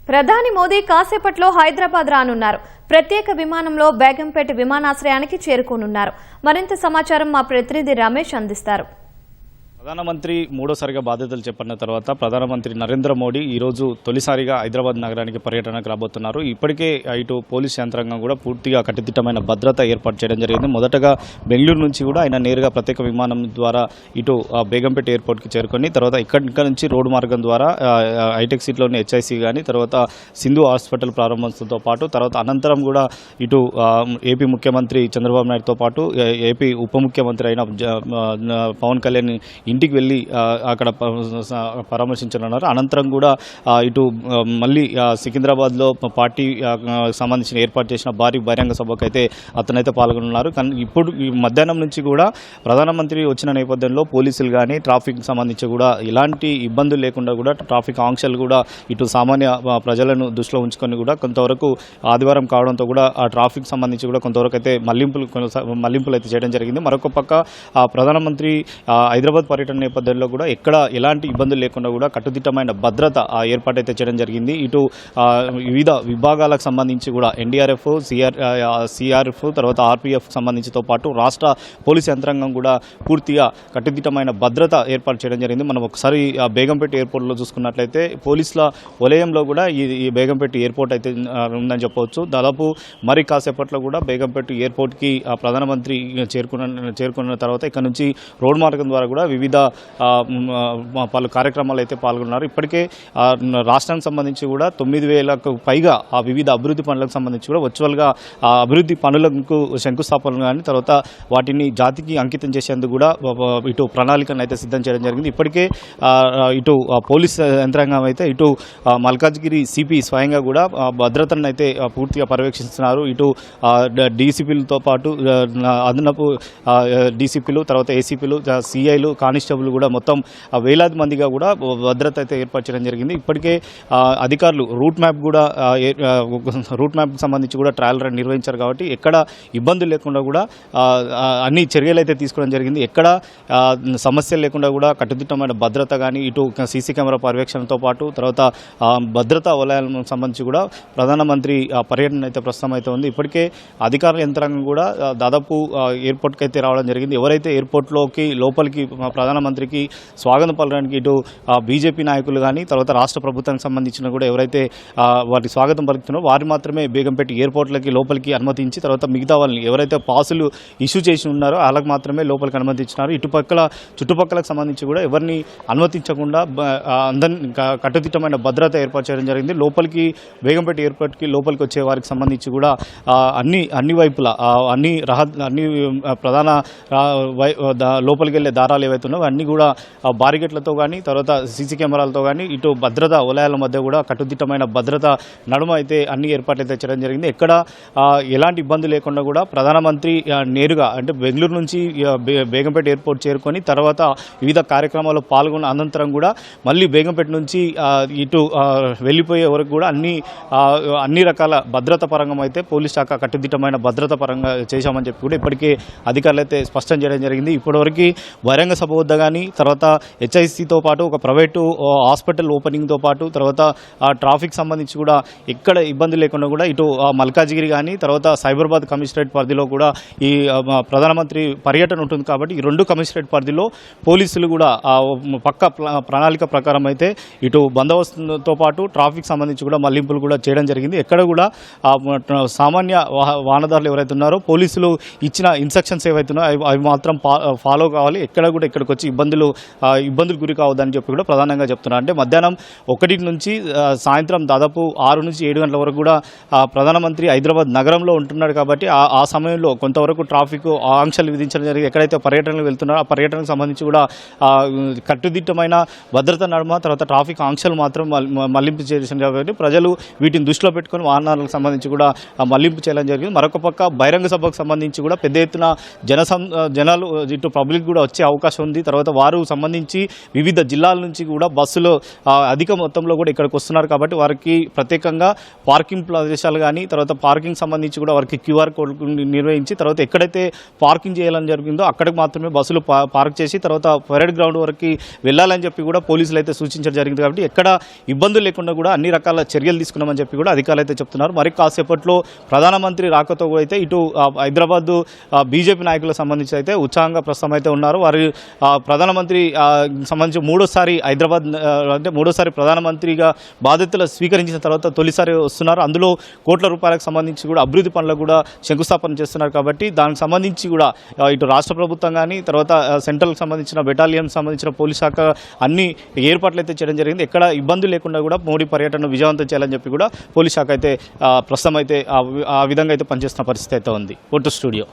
ప్రధాని మోదీ కాసేపట్లో హైదరాబాద్ రానున్నారు. ప్రత్యేక విమానంలో బేగంపేట విమానాశ్రయానికి చేరుకోనున్నారు. మరింత సమాచారం మా ప్రతినిధి రమేష్ అందిస్తారు. ప్రధానమంత్రి మూడోసారిగా బాధ్యతలు చేపట్టిన తర్వాత ప్రధానమంత్రి నరేంద్ర మోడీ ఈరోజు తొలిసారిగా హైదరాబాద్ నగరానికి పర్యటనకు రాబోతున్నారు. ఇప్పటికే ఇటు పోలీస్ యంత్రాంగం కూడా పూర్తిగా కట్టుదిట్టమైన భద్రత ఏర్పాటు చేయడం జరిగింది. మొదటగా బెంగళూరు నుంచి కూడా ఆయన నేరుగా ప్రత్యేక విమానం ద్వారా ఇటు బేగంపేట ఎయిర్పోర్ట్కి చేరుకొని తర్వాత ఇక్కడ నుంచి రోడ్డు మార్గం ద్వారా హైటెక్ సిటీలోని హెచ్ఐసి కానీ తర్వాత సింధు హాస్పిటల్ ప్రారంభంతో పాటు తర్వాత అనంతరం కూడా ఇటు ఏపీ ముఖ్యమంత్రి చంద్రబాబు నాయుడుతో పాటు ఏపీ ఉప ముఖ్యమంత్రి అయిన పవన్ కళ్యాణ్ ఇంటికి వెళ్ళి అక్కడ పరామర్శించనున్నారు. అనంతరం కూడా ఇటు మళ్ళీ సికింద్రాబాద్లో పార్టీ సంబంధించిన ఏర్పాటు చేసిన భారీ బహిరంగ సభకు అయితే అతనైతే పాల్గొనున్నారు. కానీ ఇప్పుడు ఈ మధ్యాహ్నం నుంచి కూడా ప్రధానమంత్రి వచ్చిన నేపథ్యంలో పోలీసులు కానీ ట్రాఫిక్ సంబంధించి కూడా ఎలాంటి ఇబ్బందులు లేకుండా కూడా ట్రాఫిక్ ఆంక్షలు కూడా ఇటు సామాన్య ప్రజలను దృష్టిలో ఉంచుకొని కూడా కొంతవరకు ఆదివారం కావడంతో కూడా ఆ ట్రాఫిక్ సంబంధించి కూడా కొంతవరకు అయితే మళ్లింపులు అయితే చేయడం జరిగింది. మరొక పక్క ప్రధానమంత్రి హైదరాబాద్ పర్యటన నేపథ్యంలో కూడా ఎక్కడ ఎలాంటి ఇబ్బందులు లేకుండా కూడా కట్టుదిట్టమైన భద్రత ఏర్పాటైతే చేయడం జరిగింది. ఇటు వివిధ విభాగాలకు సంబంధించి కూడా ఎన్డీఆర్ఎఫ్, సిఆర్ఎఫ్ తర్వాత ఆర్పీఎఫ్ సంబంధించితో పాటు రాష్ట్ర పోలీస్ యంత్రాంగం కూడా పూర్తిగా కట్టుదిట్టమైన భద్రత ఏర్పాటు చేయడం జరిగింది. మనం ఒకసారి బేగంపేట ఎయిర్పోర్ట్లో చూసుకున్నట్లయితే పోలీసుల వలయంలో కూడా ఈ బేగంపేట ఎయిర్పోర్ట్ అయితే ఉందని చెప్పవచ్చు. దాదాపు మరి కాసేపట్లో కూడా బేగంపేట ఎయిర్పోర్ట్కి ప్రధానమంత్రి చేరుకున్న తర్వాత ఇక్కడ నుంచి రోడ్ మార్గం ద్వారా కూడా వివిధ పలు కార్యక్రమాలు అయితే పాల్గొన్నారు. ఇప్పటికే రాష్ట్రానికి సంబంధించి కూడా 9,000కు పైగా ఆ వివిధ అభివృద్ధి పనులకు సంబంధించి కూడా వర్చువల్గా ఆ అభివృద్ధి పనులకు శంకుస్థాపనలు కానీ తర్వాత వాటిని జాతికి అంకితం చేసేందుకు కూడా ఇటు ప్రణాళికను అయితే సిద్ధం చేయడం జరిగింది. ఇప్పటికే ఇటు పోలీస్ యంత్రాంగం అయితే ఇటు మల్కాజ్గిరి సిపి స్వయంగా కూడా భద్రతను అయితే పూర్తిగా పర్యవేక్షిస్తున్నారు. ఇటు డీసీపీలతో పాటు అదనపు డీసీపీలు తర్వాత ఏసీపీలు సిఐలు కానిస్టేబుల్ కూడా మొత్తం వేలాది మందిగా కూడా భద్రత అయితే ఏర్పాటు చేయడం జరిగింది. ఇప్పటికే అధికారులు రూట్ మ్యాప్ సంబంధించి కూడా ట్రయల్ రన్ నిర్వహించారు కాబట్టి ఎక్కడ ఇబ్బందులు లేకుండా కూడా అన్ని చర్యలు అయితే తీసుకోవడం జరిగింది. ఎక్కడ సమస్యలు లేకుండా కూడా కట్టుదిట్టమైన భద్రత కానీ ఇటు సీసీ కెమెరా పర్యవేక్షణతో పాటు తర్వాత భద్రతా వలయాలకు సంబంధించి కూడా ప్రధానమంత్రి పర్యటన అయితే ప్రస్తుతం అయితే ఉంది. ఇప్పటికే అధికారుల యంత్రాంగం కూడా దాదాపు ఎయిర్పోర్ట్కి అయితే రావడం జరిగింది. ఎవరైతే ఎయిర్పోర్ట్లోకి లోపలికి ప్రధానమంత్రికి స్వాగతం పలకడానికి ఇటు బీజేపీ నాయకులు కానీ తర్వాత రాష్ట్ర ప్రభుత్వానికి సంబంధించిన కూడా ఎవరైతే వాటి స్వాగతం పలుకుతున్నారో వారు మాత్రమే బేగంపేట ఎయిర్పోర్ట్లకి లోపలికి అనుమతించి తర్వాత మిగతా వాళ్ళని ఎవరైతే పాసులు ఇష్యూ చేసి ఉన్నారో వాళ్ళకి మాత్రమే లోపలికి అనుమతించినారు. చుట్టుపక్కలకు సంబంధించి కూడా ఎవరిని అనుమతించకుండా అందరినీ కట్టుదిట్టమైన భద్రత ఏర్పాటు చేయడం జరిగింది. లోపలికి బేగంపేట ఎయిర్పోర్ట్కి లోపలికి వచ్చే వారికి సంబంధించి కూడా అన్ని వైపులా అన్ని ప్రధాన లోపలికి వెళ్ళే దారాలు ఏవైతే ఉన్నాయో అన్నీ కూడా బారిగేట్లతో కానీ తర్వాత సీసీ కెమెరాలతో కానీ ఇటు భద్రతా వలయాల మధ్య కూడా కట్టుదిట్టమైన భద్రత నడుమ అయితే అన్ని ఏర్పాట్లు అయితే చేయడం జరిగింది. ఎక్కడ ఎలాంటి ఇబ్బంది లేకుండా కూడా ప్రధానమంత్రి నేరుగా అంటే బెంగళూరు నుంచి బేగంపేట ఎయిర్పోర్ట్ చేరుకొని తర్వాత వివిధ కార్యక్రమాల్లో పాల్గొన్న అనంతరం కూడా మళ్ళీ బేగంపేట నుంచి ఇటు వెళ్ళిపోయే వరకు కూడా అన్ని రకాల భద్రత పరంగా అయితే పోలీస్ శాఖ కట్టుదిట్టమైన భద్రత పరంగా చేశామని చెప్పి కూడా ఇప్పటికే అధికారులు అయితే స్పష్టం చేయడం జరిగింది. ఇప్పటివరకు బహిరంగ సభ వద్ద కానీ తర్వాత హెచ్ఐసితో పాటు ఒక ప్రైవేటు హాస్పిటల్ ఓపెనింగ్తో పాటు తర్వాత ట్రాఫిక్ సంబంధించి కూడా ఎక్కడ ఇబ్బంది లేకుండా కూడా ఇటు మల్కాజ్గిరి కానీ తర్వాత సైబరాబాద్ కమిషనరేట్ పరిధిలో కూడా ఈ ప్రధానమంత్రి పర్యటన ఉంటుంది కాబట్టి ఈ రెండు కమిషనరేట్ పరిధిలో పోలీసులు కూడా పక్క ప్రణాళిక ప్రకారం అయితే ఇటు బందోబస్తుతో పాటు ట్రాఫిక్ సంబంధించి కూడా మళ్లింపులు కూడా చేయడం జరిగింది. ఎక్కడ కూడా సామాన్య వాహనదారులు ఎవరైతే ఉన్నారో పోలీసులు ఇచ్చిన ఇన్స్ట్రక్షన్స్ ఏవైతున్నాయో అవి మాత్రం ఫాలో కావాలి. ఎక్కడ కూడా ఇక్కడికి వచ్చి ఇబ్బందులు గురి కావద్దని చెప్పి కూడా ప్రధానంగా చెప్తున్నారు. అంటే మధ్యాహ్నం 1 నుంచి సాయంత్రం దాదాపు 6 నుంచి 7 గంటల వరకు కూడా ప్రధానమంత్రి హైదరాబాద్ నగరంలో ఉంటున్నాడు కాబట్టి ఆ సమయంలో కొంతవరకు ట్రాఫిక్ ఆంక్షలు విధించడం జరిగింది. ఎక్కడైతే పర్యటనలు వెళ్తున్నారో ఆ పర్యటనకు సంబంధించి కూడా కట్టుదిట్టమైన భద్రత నడుమ తర్వాత ట్రాఫిక్ ఆంక్షలు మాత్రం మళ్లింపు చేసిన కాబట్టి ప్రజలు వీటిని దృష్టిలో పెట్టుకుని వాహనాలకు సంబంధించి కూడా మళ్లింపు చేయడం జరిగింది. మరొక పక్క బహిరంగ సభకు సంబంధించి కూడా పెద్ద ఎత్తున జనాలు ఇటు పబ్లిక్ కూడా వచ్చే అవకాశం ఉంది. జరిగింది. తర్వాత వారు సంబంధించి వివిధ జిల్లాల నుంచి కూడా బస్సులో అధిక మొత్తంలో కూడా ఇక్కడికి వస్తున్నారు కాబట్టి వారికి ప్రత్యేకంగా పార్కింగ్ ప్రదేశాలు కానీ తర్వాత పార్కింగ్ సంబంధించి కూడా వారికి క్యూఆర్ కోడ్ నిర్వహించి తర్వాత ఎక్కడైతే పార్కింగ్ చేయాలని జరిగిందో అక్కడికి మాత్రమే బస్సులు పార్క్ చేసి తర్వాత పరేడ్ గ్రౌండ్ వరకు వెళ్ళాలని చెప్పి కూడా పోలీసులు అయితే సూచించడం జరిగింది. కాబట్టి ఎక్కడ ఇబ్బందులు లేకుండా కూడా అన్ని రకాల చర్యలు తీసుకున్నామని చెప్పి కూడా అధికారులు అయితే చెప్తున్నారు. మరి కాసేపట్లో ప్రధానమంత్రి రాకతో అయితే ఇటు హైదరాబాద్ బీజేపీ నాయకులకు సంబంధించి అయితే ఉత్సాహంగా ప్రస్తుతం అయితే ఉన్నారు. వారి ప్రధానమంత్రి సంబంధించి మూడోసారి హైదరాబాద్ అంటే మూడోసారి ప్రధానమంత్రిగా బాధ్యతలు స్వీకరించిన తర్వాత తొలిసారి వస్తున్నారు. అందులో కోట్ల రూపాయలకు సంబంధించి కూడా అభివృద్ధి పనులకు కూడా శంకుస్థాపన చేస్తున్నారు. కాబట్టి దానికి సంబంధించి కూడా ఇటు రాష్ట్ర ప్రభుత్వం కానీ తర్వాత సెంట్రల్కి సంబంధించిన బెటాలియన్ సంబంధించిన పోలీస్ శాఖ అన్ని ఏర్పాట్లు అయితే చేయడం జరిగింది. ఎక్కడ ఇబ్బందులు లేకుండా కూడా మోడీ పర్యటన విజయవంతం చేయాలని చెప్పి కూడా పోలీస్ శాఖ అయితే ప్రస్తుతం అయితే ఆ విధంగా అయితే పనిచేస్తున్న పరిస్థితి అయితే ఉంది. Photo studio.